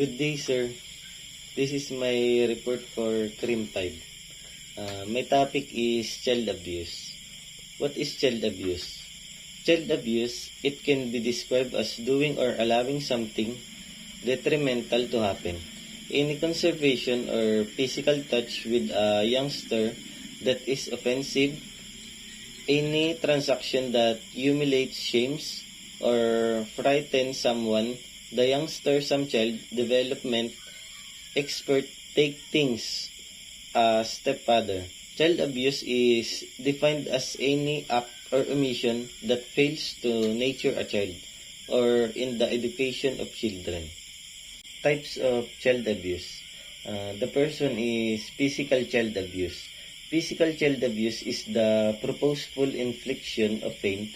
Good day, sir. This is my report for Crime Tide. My topic is child abuse. What is child abuse? Child abuse, it can be described as doing or allowing something detrimental to happen. Any conservation or physical touch with a youngster that is offensive, any transaction that humiliates, shames, or frightens someone, the youngster, some child development expert take things a step further. Child abuse is defined as any act or omission that fails to nurture a child or in the education of children. Types of child abuse. The person is physical child abuse. Physical child abuse is the purposeful infliction of pain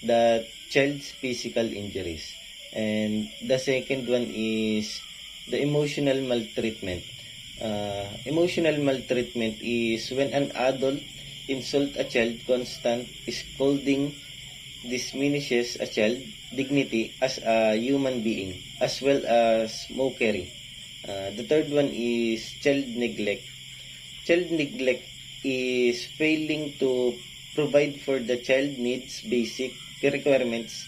that child's physical injuries. And the second one is the emotional maltreatment. Emotional maltreatment is when an adult insult a child. Constant scolding diminishes a child's dignity as a human being, as well as mockery. The third one is child neglect. Child neglect is failing to provide for the child needs basic requirements.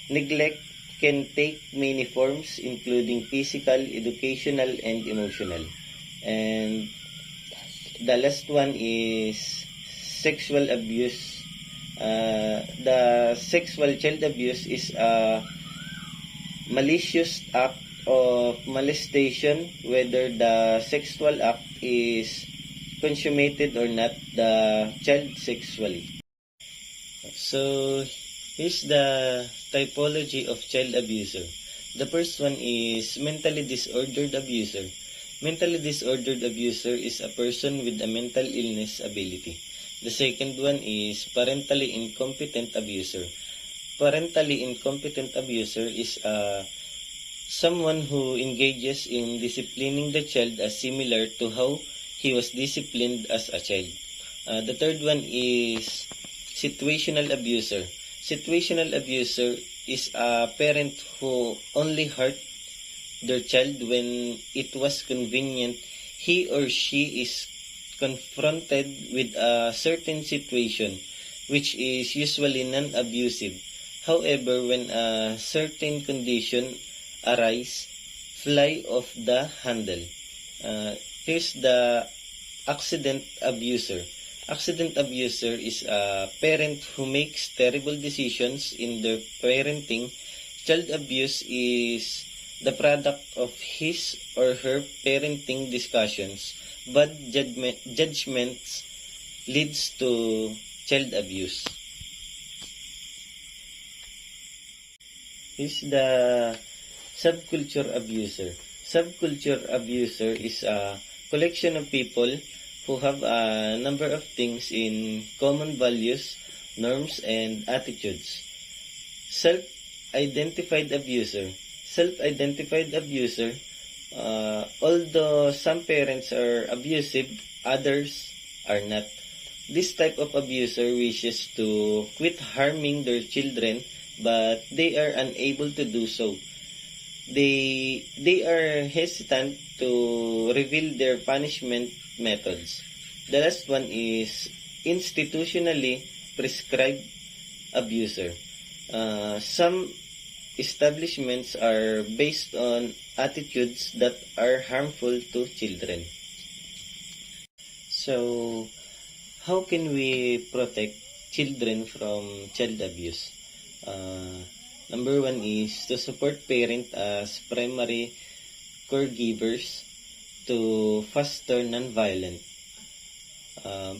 Neglect can take many forms, including physical, educational, and emotional. And the last one is sexual abuse. The sexual child abuse is a malicious act of molestation, whether the sexual act is consummated or not the child sexually. So, here's the typology of child abuser. The first one is mentally disordered abuser. Mentally disordered abuser is a person with a mental illness ability. The second one is parentally incompetent abuser. Parentally incompetent abuser is someone who engages in disciplining the child as similar to how he was disciplined as a child. The third one is situational abuser. Situational abuser is a parent who only hurt their child when it was convenient. He or she is confronted with a certain situation which is usually non-abusive. However, when a certain condition arises, fly off the handle. Here's the accident abuser. Accident abuser is a parent who makes terrible decisions in their parenting. Child abuse is the product of his or her parenting discussions. Bad judgments leads to child abuse. Here's the subculture abuser. Subculture abuser is a collection of people who have a number of things in common values, norms, and attitudes. Self-identified abuser. Self-identified abuser, although some parents are abusive, others are not. This type of abuser wishes to quit harming their children, but they are unable to do so. They are hesitant to reveal their punishment methods. The last one is institutionally prescribed abuser. Some establishments are based on attitudes that are harmful to children. So, how can we protect children from child abuse? Number one is to support parents as primary caregivers to foster non-violent,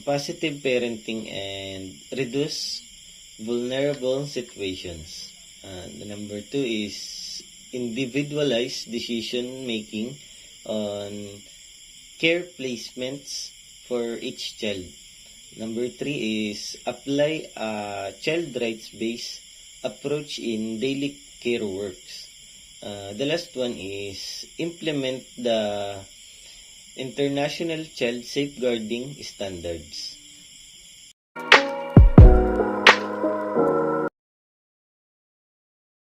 positive parenting, and reduce vulnerable situations. The number two is individualized decision making on care placements for each child. Number three is apply a child rights-based approach in daily care works. The last one is implement the International Child Safeguarding Standards.